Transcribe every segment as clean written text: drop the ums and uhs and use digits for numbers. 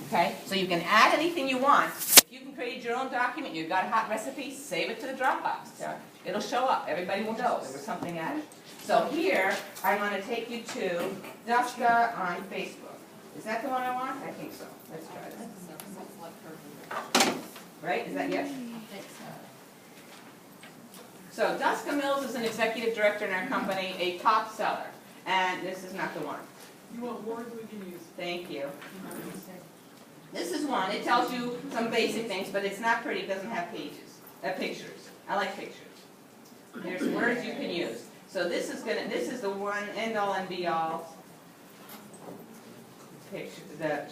Okay? So you can add anything you want. If you can create your own document, you've got a hot recipe, save it to the Dropbox. It'll show up. Everybody will know there was something added. So here, I'm going to take you to Duska on Facebook. Is that the one I want? I think so. Let's try that. Right? Is that yes? So Duska Mills is an executive director in our company, a top seller. And this is not the one. You want words we can use? Thank you. This is one. It tells you some basic things, but it's not pretty. It doesn't have pictures. I like pictures. There's words you can use. So this is the one end all and be all picture, the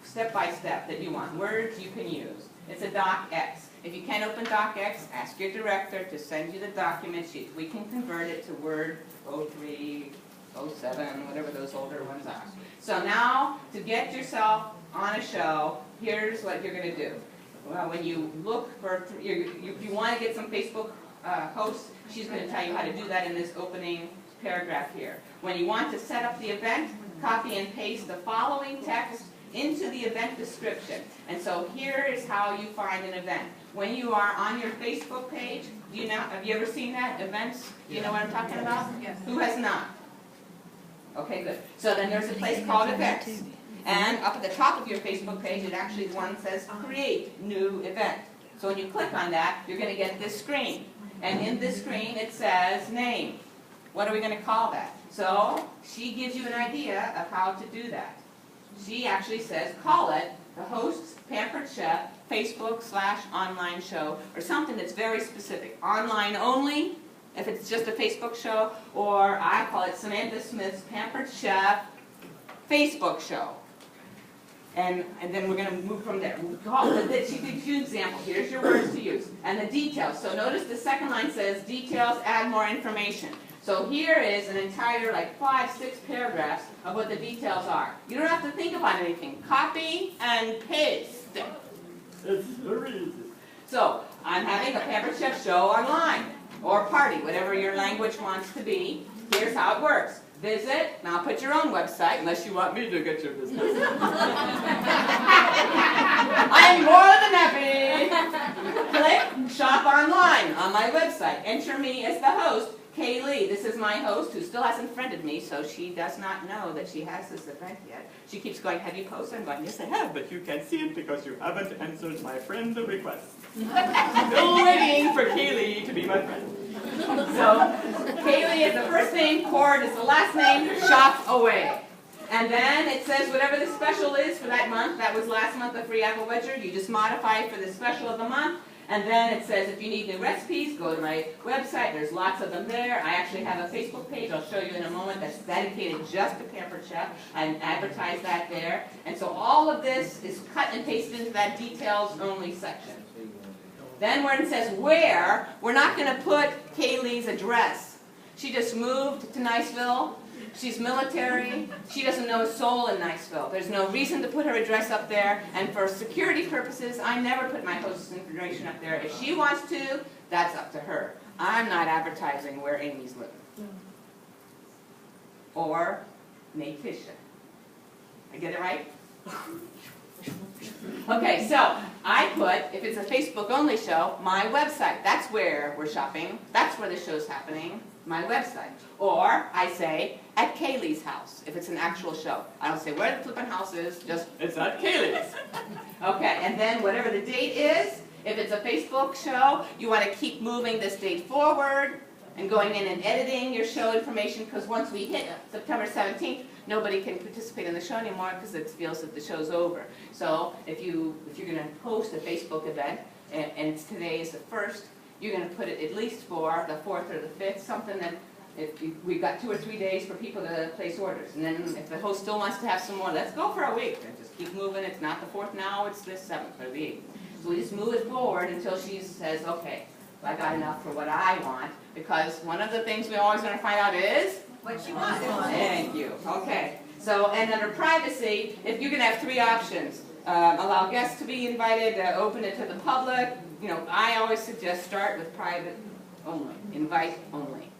step by step that you want. Words you can use. It's a docx. If you can't open docx, ask your director to send you the document sheet. We can convert it to Word 03, 07, whatever those older ones are. So now, to get yourself on a show, here's what you're going to do. Well, when you look for, if you want to get some Facebook hosts, she's going to tell you how to do that in this opening paragraph here. When you want to set up the event, copy and paste the following text into the event description. And so here is how you find an event. When you are on your Facebook page, have you ever seen that, events? Do you know what I'm talking about? Yes. Who has not? Okay, good. So then there's a place called events. And up at the top of your Facebook page, it actually one says create new event. So when you click on that, you're going to get this screen. And in this screen, it says name. What are we going to call that? So she gives you an idea of how to do that. She actually says, call it the Host's Pampered Chef Facebook/online show, or something that's very specific. Online only, if it's just a Facebook show, or I call it Samantha Smith's Pampered Chef Facebook show. And then we're going to move from there. She gives you an example. Here's your words to use. And the details. So notice the second line says, details, add more information. So here is an entire, like 5, 6 paragraphs of what the details are. You don't have to think about anything. Copy and paste. It's very easy. So, I'm having a Pampered Chef show online, or party, whatever your language wants to be. Here's how it works. Visit, now put your own website, unless you want me to get your business. I'm more than happy. Click Shop Online on my website. Enter me as the host, Kay Lee. This is my host, who still hasn't friended me, so she does not know that she has this event yet. She keeps going, have you posted? I'm going, yes, I have, but you can't see it because you haven't answered my friend request. Still waiting for Kay Lee to be my friend. So, Kaylee is the first name, Cord is the last name, shop away. And then it says whatever the special is for that month. That was last month, the free apple wedger. You just modify it for the special of the month. And then it says if you need new recipes, go to my website. There's lots of them there. I actually have a Facebook page I'll show you in a moment that's dedicated just to Pampered Chef. I advertise that there. And so all of this is cut and pasted into that details only section. Then when it says where, we're not going to put Kaylee's address. She just moved to Niceville. She's military. She doesn't know a soul in Niceville. There's no reason to put her address up there. And for security purposes, I never put my host's information up there. If she wants to, that's up to her. I'm not advertising where Amy's living. Or Natisha. I get it right? Okay, so I put, if it's a Facebook-only show, my website. That's where we're shopping. That's where the show's happening, my website. Or I say, at Kaylee's house, if it's an actual show. I don't say where the flippin' house is, just, it's at Kaylee's. Okay, and then whatever the date is, if it's a Facebook show, you want to keep moving this date forward and going in and editing your show information, because once we hit September 17th, nobody can participate in the show anymore because it feels that the show's over. So if you're going to host a Facebook event, and today is the 1st, you're going to put it at least for the 4th or the 5th, something that we've got 2 or 3 days for people to place orders. And then if the host still wants to have some more, let's go for a week. And just keep moving. It's not the 4th now, it's the 7th or the 8th. So we just move it forward until she says, okay, I got enough for what I want. Because one of the things we always want to find out is what she wants. Thank you. Okay. So, and under privacy, if you're going to have 3 options, allow guests to be invited, open it to the public. You know, I always suggest start with private only, invite only.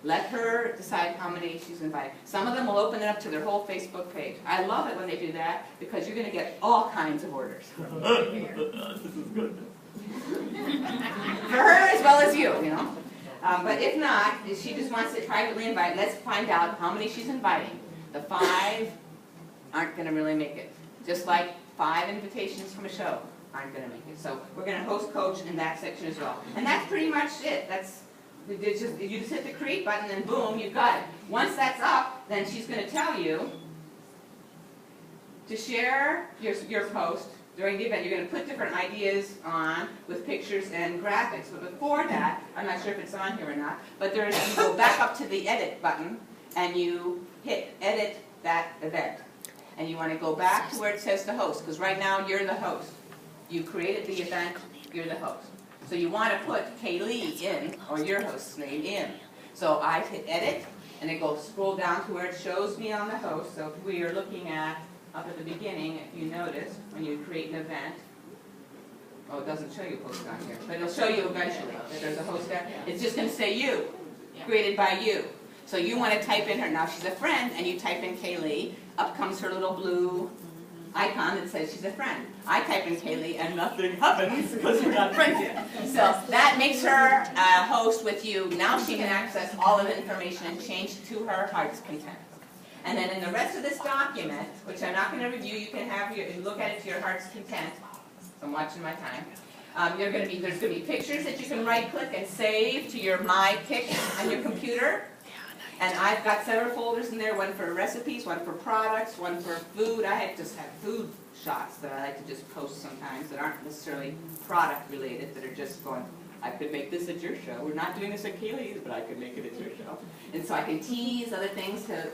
Let her decide how many she's inviting. Some of them will open it up to their whole Facebook page. I love it when they do that because you're going to get all kinds of orders. This is good. For her as well as you, you know. But if not, if she just wants to privately invite, let's find out how many she's inviting. The 5 aren't going to really make it. Just like 5 invitations from a show aren't going to make it. So we're going to host coach in that section as well. And that's pretty much it. You just hit the create button and boom, you've got it. Once that's up, then she's going to tell you to share your post during the event. You're going to put different ideas on with pictures and graphics. But before that, I'm not sure if it's on here or not, but you go back up to the edit button and you hit edit that event. And you want to go back to where it says the host, because right now you're the host. You created the event, you're the host. So you want to put Kaylee in, or your host's name in. So I hit edit, and it goes scroll down to where it shows me on the host. So if we are looking at, up at the beginning, if you notice, when you create an event, oh, it doesn't show you a host on here, but it'll show you eventually that there's a host there. It's just going to say you, created by you. So you want to type in her. Now she's a friend, and you type in Kaylee. Up comes her little blue icon that says she's a friend. I type in Kaylee, and nothing happens because we're not friends yet. So that makes her a host with you. Now she can access all of the information and change to her heart's content. And then in the rest of this document, which I'm not going to review, you can have look at it to your heart's content. So I'm watching my time. There's going to be pictures that you can right-click and save to your My Pics on your computer. And I've got several folders in there, one for recipes, one for products, one for food. I just have food shots that I like to just post sometimes that aren't necessarily product related, that are just going, I could make this at your show. We're not doing this at Kaylee's, but I could make it at your show. And so I can tease other things to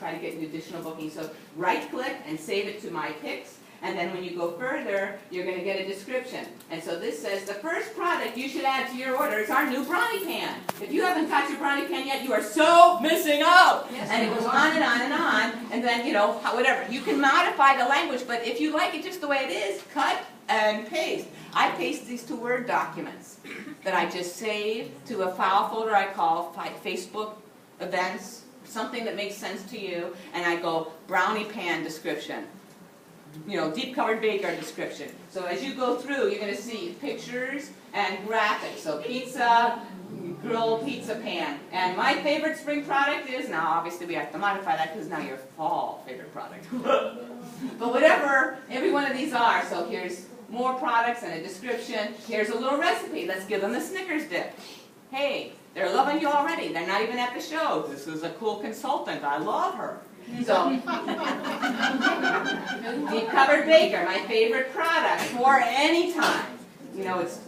try to get additional bookings. So right-click and save it to My Pics. And then when you go further, you're going to get a description. And so this says, the first product you should add to your order is our new brownie pan. If you haven't got your brownie pan yet, you are so missing out. Yes. And it goes on and on and on. And then, whatever. You can modify the language, but if you like it just the way it is, cut and paste. I paste these to Word documents that I just save to a file folder I call Facebook events, something that makes sense to you, and I go brownie pan description. Deep covered baker description. So as you go through, you're going to see pictures and graphics. So pizza, grilled pizza pan. And my favorite spring product is, now obviously we have to modify that because now your fall favorite product. But whatever every one of these are, so here's more products and a description. Here's a little recipe. Let's give them the Snickers dip. Hey, they're loving you already. They're not even at the show. This is a cool consultant. I love her. So, deep covered baker, my favorite product for any time. It's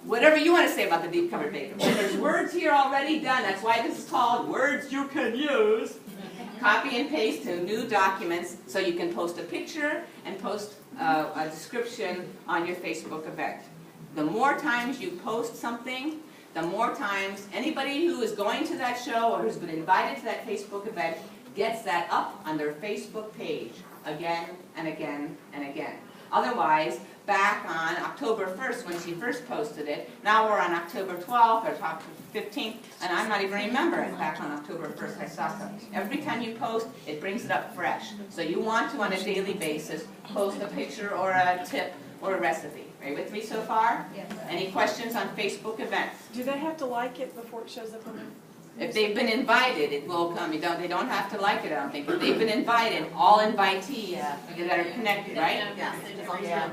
whatever you want to say about the deep covered baker. But there's words here already done. That's why this is called Words You Can Use. Copy and paste to new documents so you can post a picture and post a description on your Facebook event. The more times you post something, the more times anybody who is going to that show or who's been invited to that Facebook event gets that up on their Facebook page again and again and again. Otherwise, back on October 1st when she first posted it, now we're on October 12th or October 15th, and I'm not even remembering back on October 1st I saw something. Every time you post, it brings it up fresh. So you want to, on a daily basis, post a picture or a tip or a recipe. Are you with me so far? Yes. Any questions on Facebook events? Do they have to like it before it shows up on their... If they've been invited, it will come. They don't have to like it, I don't think. If they've been invited, all invitees that are connected, right? Yeah.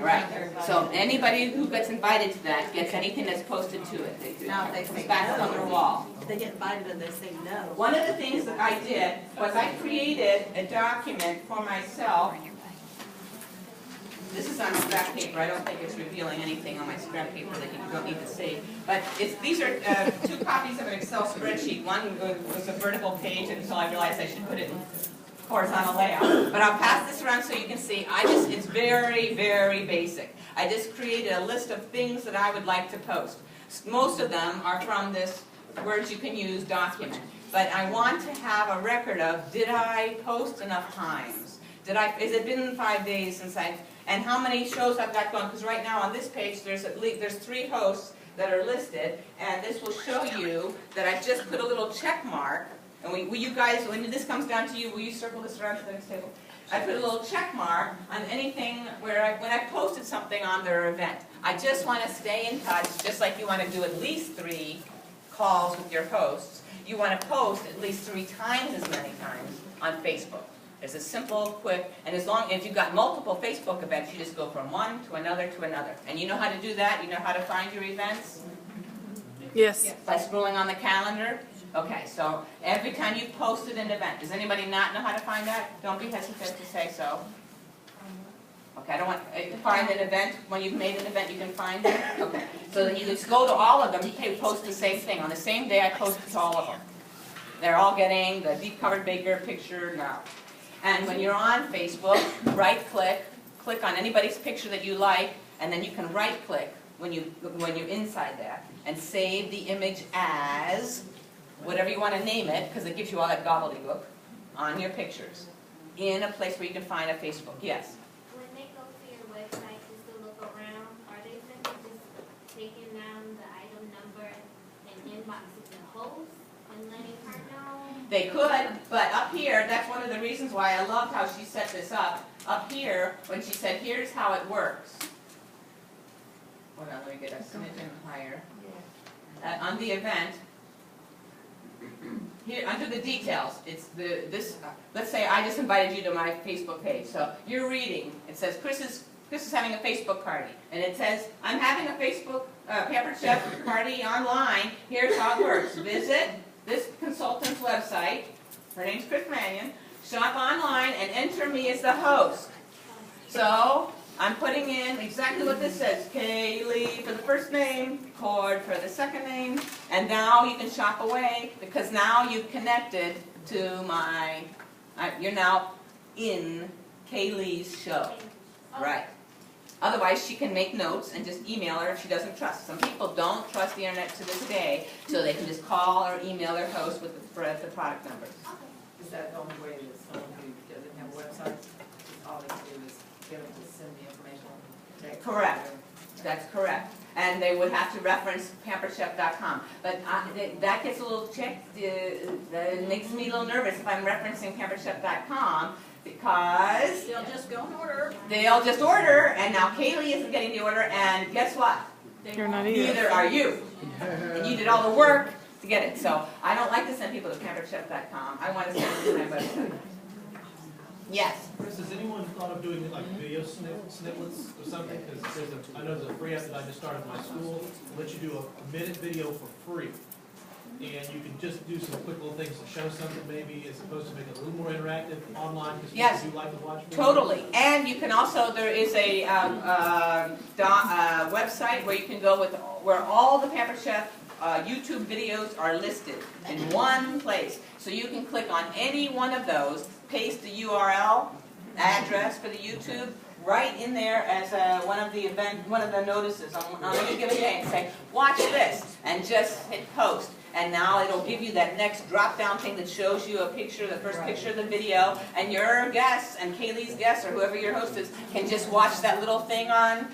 Right. So anybody who gets invited to that gets anything that's posted to it. Now, if they comes say back no, on their wall. If they get invited and they say no. One of the things that I did was I created a document for myself. This is on scrap paper. I don't think it's revealing anything on my scrap paper that you don't need to see. But these are 2 copies of an Excel spreadsheet. One was a vertical page until I realized I should put it in horizontal layout. But I'll pass this around so you can see. It's very, very basic. I just created a list of things that I would like to post. Most of them are from this Words You Can Use document. But I want to have a record of, did I post enough times? Has it been 5 days since and how many shows I've got going, because right now on this page there's 3 hosts that are listed, and this will show you that I just put a little check mark, and will you guys, when this comes down to you, will you circle this around to the next table? I put a little check mark on anything where when I posted something on their event. I just want to stay in touch, just like you want to do at least 3 calls with your hosts. You want to post at least 3 times as many times on Facebook. It's a simple, quick, and if you've got multiple Facebook events, you just go from one to another to another. And you know how to do that? You know how to find your events? Yes. By scrolling on the calendar? Okay, so every time you posted an event, does anybody not know how to find that? Don't be hesitant to say so. Okay, I don't want to find an event. When you've made an event, you can find it? Okay, so then you just go to all of them, you post the same thing. On the same day, I posted to all of them. They're all getting the deep covered baker picture now. And when you're on Facebook, right-click, click on anybody's picture that you like, and then you can right-click when you're inside that, and save the image as whatever you want to name it, because it gives you all that gobbledygook on your pictures, in a place where you can find a Facebook. Yes? When they go to your website just to look around, are they simply just taking down the item number and inboxing the host and letting her know? They could, but up here, that's one of the reasons why I loved how she set this up. Up here, when she said, here's how it works. Hold on, let me get a smidgen higher. On the event, here, under the details, it's let's say I just invited you to my Facebook page. So you're reading, it says Chris is having a Facebook party. And it says, I'm having a Facebook Pampered Chef party online. Here's how it works. Visit this consultant's website. Her name's Chris Mannion. Shop online and enter me as the host. So I'm putting in exactly what this says. Kaylee for the first name, Cord for the second name, and now you can shop away because now you've connected to you're now in Kaylee's show. Right. Otherwise, she can make notes and just email her if she doesn't trust. Some people don't trust the internet to this day, so they can just call or email their host with the product numbers. Is that the only way that someone who doesn't have a website, all they can do is get them to send the information on text? Correct. That's correct. And they would have to reference pamperchef.com. But that gets a little checked. It makes me a little nervous if I'm referencing pamperchef.com because They'll just go and order. they'll just order, and now Kaylee isn't getting the order, and guess what? You're not either. Neither are you. And you did all the work to get it. So I don't like to send people to pamperchef.com. I want to send them to my website. Yes. Chris, has anyone thought of doing like video snippets or something? Because I know there's a free app that I just started in my school. It lets you do a minute video for free. And you can just do some quick little things to show something maybe as opposed to make it a little more interactive online because Yes. people do like to watch videos. Totally. And you can also, there is a website where you can go where all the Pampered Chef YouTube videos are listed in one place. So you can click on any one of those, paste the URL, address for the YouTube, right in there as one of the notices on any given day and say, watch this, and just hit post. And now it'll give you that next drop-down thing that shows you a picture, the first picture of the video, and your guests and Kaylee's guests or whoever your host is can just watch that little thing on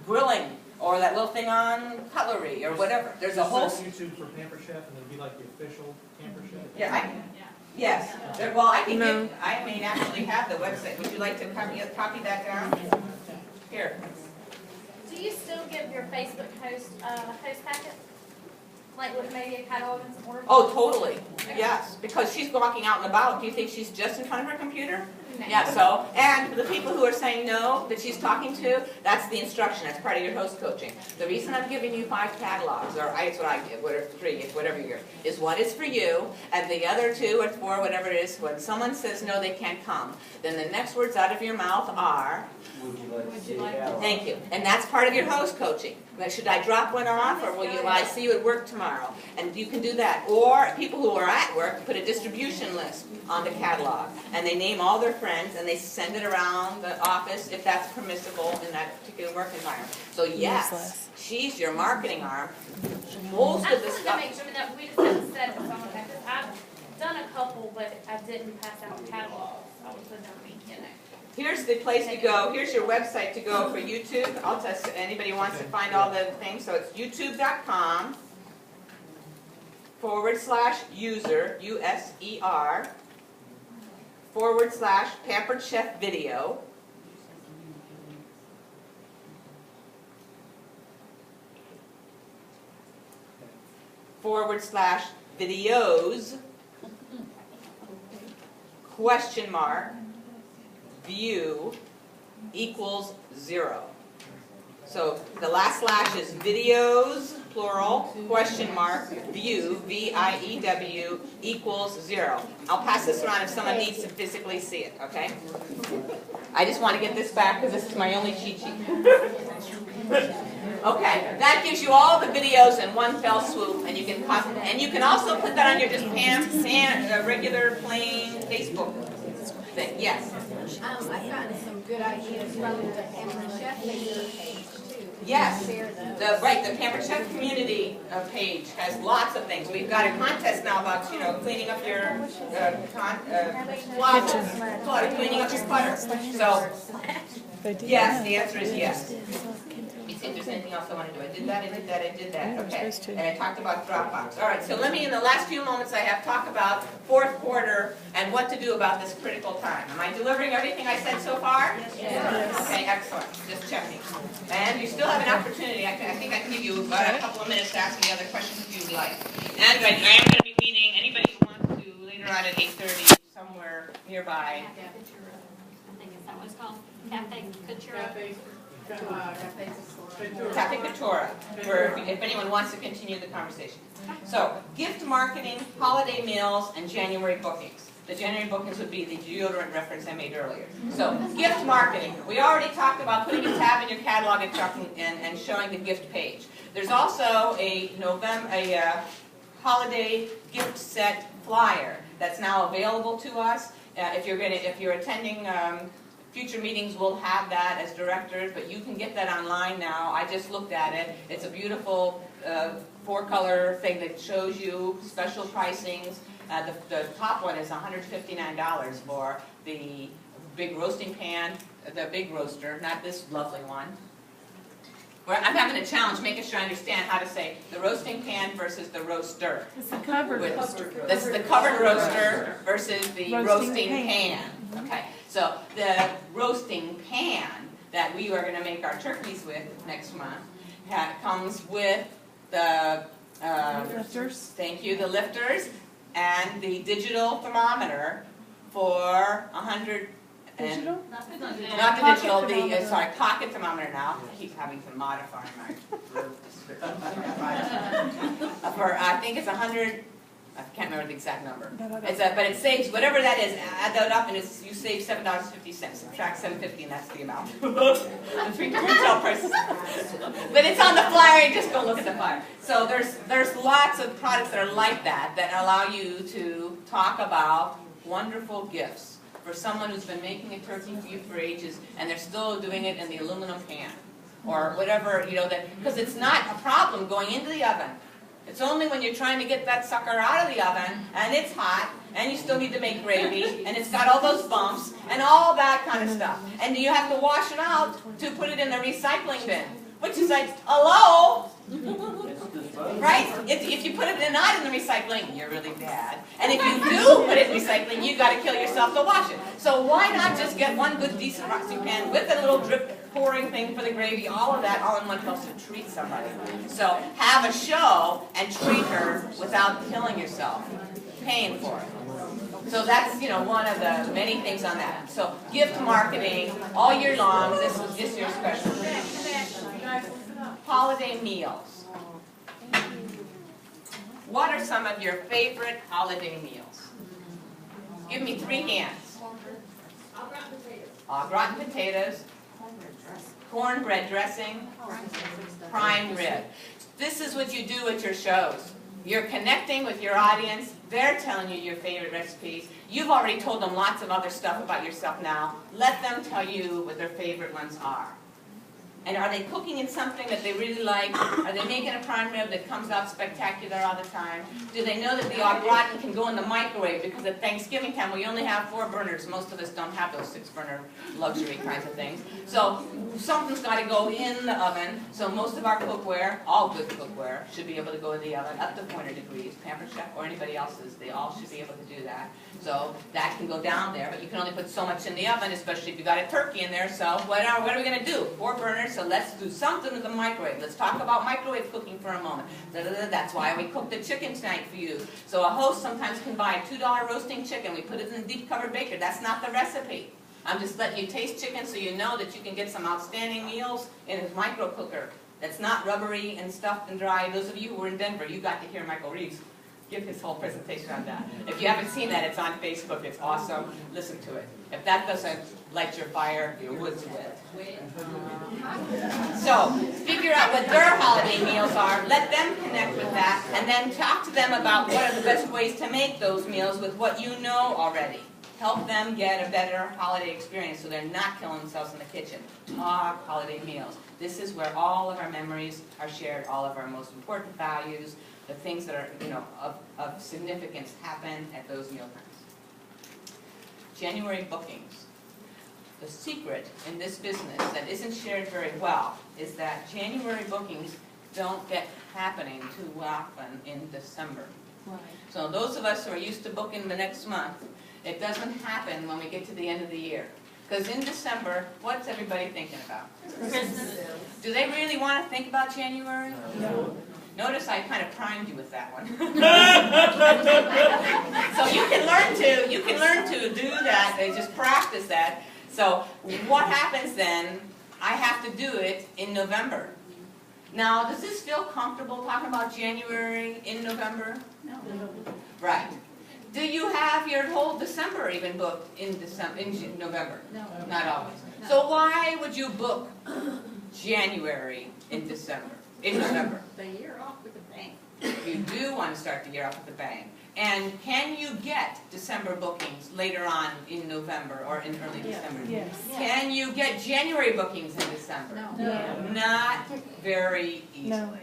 grilling or that little thing on cutlery or whatever. There's a whole... YouTube for Pampered Chef and it'll be like the official Pampered Chef. Yeah, yes. Well, I can give, I may actually have the website. Would you like to copy that down? Here. Do you still give your Facebook host packet? Like with maybe a catalog and some order? Oh, totally. Yes, because she's walking out and about. Do you think she's just in front of her computer? No. Yeah, so, and the people who are saying no, that she's talking to, that's the instruction, that's part of your host coaching. The reason I'm giving you 5 catalogs, or it's what I give, whatever 3, whatever year, is one is for you, and the other 2 or 4, whatever it is, when someone says no, they can't come, then the next words out of your mouth are, thank you. And that's part of your host coaching. Should I drop one off, or will I see you at work tomorrow? And you can do that. Or people who are at work put a distribution list on the catalog, and they name all their friends, and they send it around the office if that's permissible in that particular work environment. So yes, she's your marketing arm. Most of the I just wanted to stuff. make sure that we just haven't said it with someone like this. I've done a couple, but I didn't pass out catalogs. I would put their link in it. Here's the place to go. Here's your website to go for YouTube. I'll test anybody who wants to find all the things. So it's youtube.com/user, USER, /Pampered Chef Video. /videos, view equals 0. So the last slash is videos, plural, view, VIEW, equals 0. I'll pass this around if someone needs to physically see it, okay? I just want to get this back because this is my only cheat sheet. Okay, that gives you all the videos in one fell swoop, and you can also put that on your just regular plain Facebook thing. Yes. I've gotten some good ideas from the Pampered Chef Facebook page too. Yes. Share those. The Pampered Chef community page has lots of things. We've got a contest now about cleaning up your closet, cleaning up your clutter. So yes, the answer is yes. Let me see if there's anything else I want to do. I did that. Okay. And I talked about Dropbox. All right, so let me, in the last few moments I have, talk about fourth quarter and what to do about this critical time. Am I delivering everything I said so far? Yes. Okay, excellent. Just checking. And you still have an opportunity. I think I can give you about a couple of minutes to ask me other questions if you'd like. And I am going to be meeting anybody who wants to later on at 8:30 somewhere nearby. I think it's that what it's called. Cafe Couture. Cafe Couture, if anyone wants to continue the conversation. So, gift marketing, holiday meals, and January bookings. The January bookings would be the deodorant reference I made earlier. So, gift marketing. We already talked about putting a tab in your catalog and showing the gift page. There's also a holiday gift set flyer that's now available to us. If you're attending future meetings, we'll have that as directors, but you can get that online now. I just looked at it. It's a beautiful 4-color thing that shows you special pricings. The top one is $159 for the big roasting pan, the big roaster, not this lovely one. I'm having a challenge making sure I understand how to say the roasting pan versus the roaster. It's the covered roaster. This is the covered roaster versus the roasting pan. Okay, so the roasting pan that we are going to make our turkeys with next month comes with the lifters. Thank you, the lifters, and the digital thermometer for 100. Digital? Not the digital, pocket thermometer now. I keep having to modify my word description. I think it's 100, I can't remember the exact number. But it saves, whatever that is, add that up and you save $7.50. Subtract $7.50 and that's the amount. The retail prices. But it's on the flyer, you just go look at the flyer. So there's lots of products that are like that allow you to talk about wonderful gifts for someone who's been making a turkey for you for ages, and they're still doing it in the aluminum pan, or whatever, because it's not a problem going into the oven. It's only when you're trying to get that sucker out of the oven, and it's hot, and you still need to make gravy, and it's got all those bumps, and all that kind of stuff. And you have to wash it out to put it in the recycling bin, which is like, hello? Right? If you put it not in the recycling, you're really bad. And if you do put it in recycling, you've got to kill yourself to wash it. So why not just get one good, decent roasting pan with a little drip pouring thing for the gravy, all of that, all in one place to treat somebody. So have a show and treat her without killing yourself, paying for it. So that's, one of the many things on that. So gift marketing all year long. This is just your special. Holiday meals. What are some of your favorite holiday meals? Give me 3 hands. Au gratin potatoes. Cornbread dressing. Prime rib. This is what you do at your shows. You're connecting with your audience. They're telling you your favorite recipes. You've already told them lots of other stuff about yourself now. Let them tell you what their favorite ones are. And are they cooking in something that they really like? Are they making a prime rib that comes out spectacular all the time? Do they know that the au gratin can go in the microwave? Because at Thanksgiving time, we only have 4 burners. Most of us don't have those 6-burner luxury kinds of things. So something's got to go in the oven. So most of our cookware, all good cookware, should be able to go in the oven up to 400 degrees. Pampered Chef or anybody else's, they all should be able to do that. So that can go down there, but you can only put so much in the oven, especially if you got a turkey in there. So what are we going to do? 4 burners, so let's do something with the microwave. Let's talk about microwave cooking for a moment. That's why we cooked the chicken tonight for you. So a host sometimes can buy $2 roasting chicken. We put it in a deep covered baker. That's not the recipe. I'm just letting you taste chicken so you know that you can get some outstanding meals in a micro cooker that's not rubbery and stuffed and dry. Those of you who were in Denver, you got to hear Michael Reeves give his whole presentation on that. If you haven't seen that, it's on Facebook. It's awesome. Listen to it. If that doesn't light your fire, your wood's wet. So figure out what their holiday meals are. Let them connect with that, and then talk to them about what are the best ways to make those meals with what you know already. Help them get a better holiday experience so they're not killing themselves in the kitchen. Talk holiday meals. This is where all of our memories are shared, all of our most important values, the things that are, of significance happen at those meal times. January bookings. The secret in this business that isn't shared very well is that January bookings don't get happening too often in December. Right. So those of us who are used to booking the next month, it doesn't happen when we get to the end of the year. Because in December, what's everybody thinking about? Christmas. Do they really want to think about January? No. Notice I kind of primed you with that one. So you can learn to do that. They just practice that. So what happens then? I have to do it in November. Now, does this feel comfortable talking about January in November? No. Right. Do you have your whole December even booked in November? No. Not always. So why would you book January in December? In November? The year off with a bang. You do want to start the year off with a bang. And can you get December bookings later on in November or in early December? Yes. Can you get January bookings in December? No. Not very easily. No.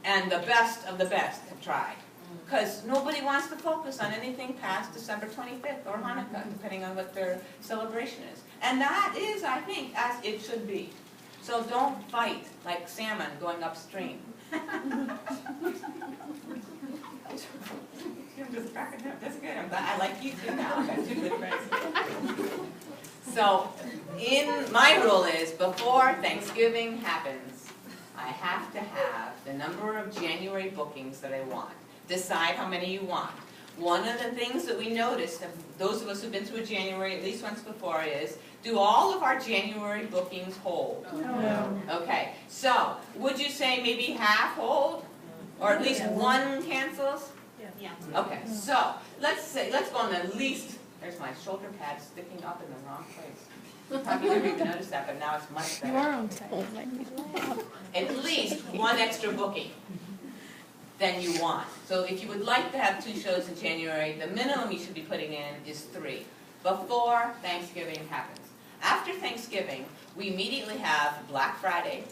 And the best of the best have tried. Because nobody wants to focus on anything past December 25th or Hanukkah, depending on what their celebration is. And that is, I think, as it should be. So don't fight like salmon going upstream. I'm just cracking up. That's good. I like you too now. I've got 2 good friends. So, my rule is, before Thanksgiving happens, I have to have the number of January bookings that I want. Decide how many you want. One of the things that we noticed, those of us who've been through a January at least once before, is, do all of our January bookings hold? No. Okay, so would you say maybe half hold? Or at least one cancels? Yeah. Okay, so let's go on at least, there's my shoulder pad sticking up in the wrong place. Probably never even noticed that, but now it's much You better. are on time. At least one extra booking than you want. So if you would like to have 2 shows in January, the minimum you should be putting in is 3 before Thanksgiving happens. After Thanksgiving, we immediately have Black Friday.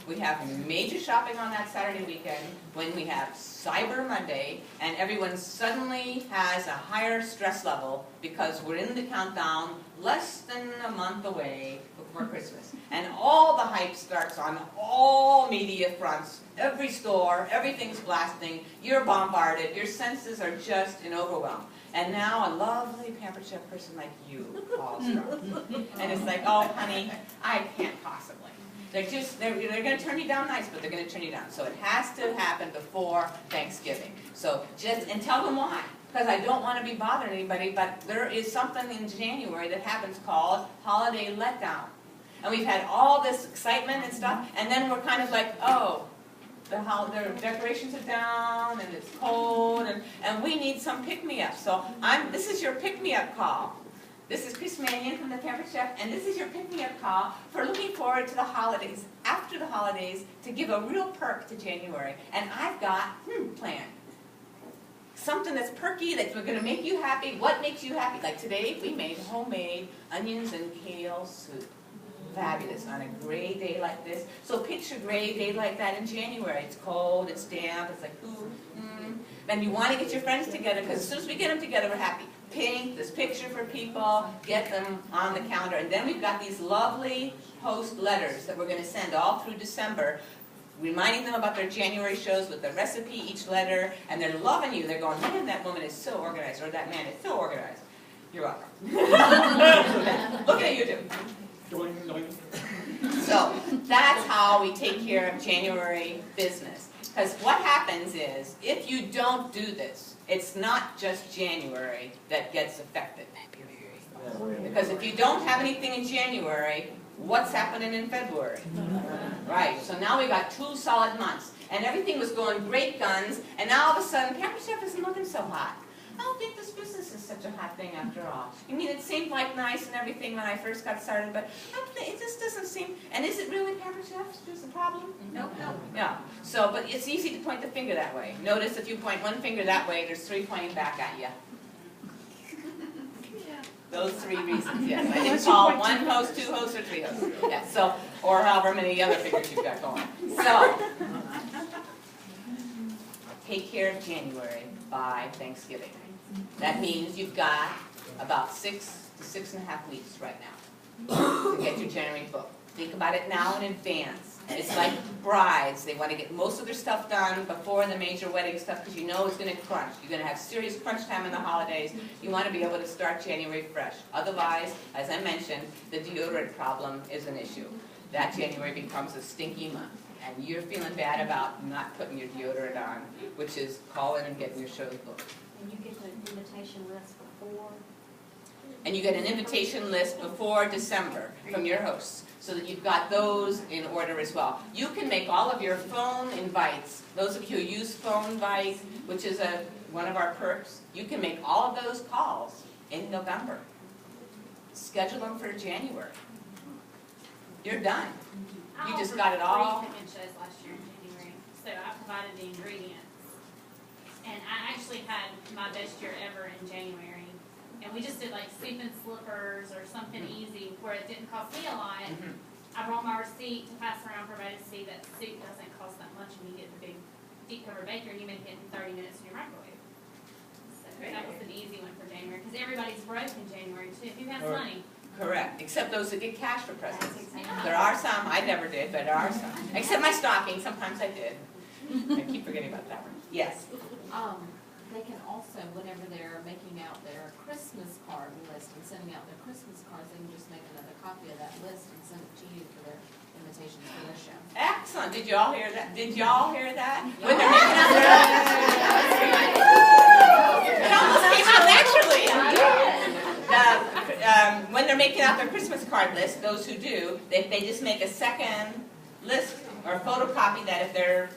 We have major shopping on that Saturday weekend, when we have Cyber Monday, and everyone suddenly has a higher stress level because we're in the countdown less than a month away before Christmas. And all the hype starts on all media fronts, every store, everything's blasting, you're bombarded, your senses are just in overwhelm. And now a lovely Pampered Chef person like you calls her. And it's like, oh honey, I can't possibly. They're going to turn you down nice, but they're going to turn you down. So it has to happen before Thanksgiving. So and tell them why. Because I don't want to be bothering anybody, but there is something in January that happens called holiday letdown. And we've had all this excitement and stuff, and then we're kind of like, oh, the decorations are down, and it's cold, and we need some pick-me-up. So this is your pick-me-up call. This is Chris Mannion from the Pampered Chef, and this is your pick-me-up call for looking forward to the holidays, after the holidays, to give a real perk to January. And I've got planned. Something that's perky, that's going to make you happy. What makes you happy? Like today, we made homemade onions and kale soup. fabulous on a gray day like this. So picture a gray day like that in January. It's cold, it's damp, it's like, ooh, Then you want to get your friends together, because as soon as we get them together, we're happy. Paint this picture for people, get them on the calendar, and then we've got these lovely host letters that we're going to send all through December, reminding them about their January shows with the recipe, each letter, and they're loving you. They're going, man, that woman is so organized, or that man is so organized. You're welcome. Looking at you too. So that's how we take care of January business. Because what happens is, if you don't do this, it's not just January that gets affected. Because if you don't have anything in January, what's happening in February? Right, so now we got 2 solid months. And everything was going great guns, and now all of a sudden, Pamper Chef isn't looking so hot. I don't think this business is such a hot thing after all. I mean, it seemed like nice and everything when I first got started, but it just doesn't seem, and is it really Pamper Chef's just a problem? No. Yeah, so, but it's easy to point the finger that way. Notice if you point one finger that way, there's 3 pointing back at you. Those 3 reasons, yes. I didn't call 1 host, 2 hosts, or 3 hosts. Yes, so, or however many other fingers you've got going. So, take care of January by Thanksgiving. That means you've got about 6 to 6.5 weeks right now to get your January book. Think about it now in advance. It's like brides. They want to get most of their stuff done before the major wedding stuff because you know it's going to crunch. You're going to have serious crunch time in the holidays. You want to be able to start January fresh. Otherwise, as I mentioned, the deodorant problem is an issue. That January becomes a stinky month. And you're feeling bad about not putting your deodorant on, which is calling and getting your shows booked. And you get an invitation list before? And you get an invitation list before December from your hosts, so that you've got those in order as well. You can make all of your phone invites, those of you who use Phone Invite, which is one of our perks, you can make all of those calls in November. Schedule them for January. You're done. You just got it all. I offered 3 shows last year in January, so I provided the ingredients. And I actually had my best year ever in January. And we just did like soup and slippers or something easy where it didn't cost me a lot. I brought my receipt to pass around for everybody to see that soup doesn't cost that much when you get the big deep cover baker and you make it in 30 minutes in your microwave. So that was an easy one for January because everybody's broke in January too. Who has money? Correct, except those that get cash for presents. There are some, I never did, but there are some. Except my stocking, sometimes I did. I keep forgetting about that one. Yes. They can also, whenever they're making out their Christmas card list and sending out their Christmas cards, they can just make another copy of that list and send it to you for their invitations for their show. Excellent. Did y'all hear that? Did y'all hear that? When they're making out their it almost came out naturally. When they're making out their Christmas card list, those who do, they just make a second list or photocopy that if they're,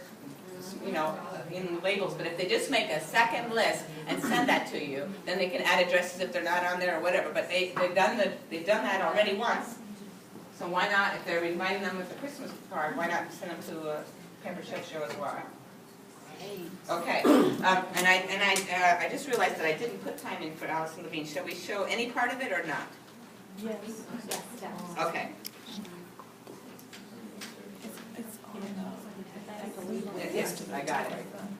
in labels, but if they just make a second list and send that to you, then they can add addresses if they're not on there or whatever. But they've done that already once. So why not, if they're reminding them with the Christmas card, why not send them to a Pamper Chef show as well? Okay, and I just realized that I didn't put time in for Allison Levine. Shall we show any part of it or not? Yes. Okay. It's on Yes, I got it.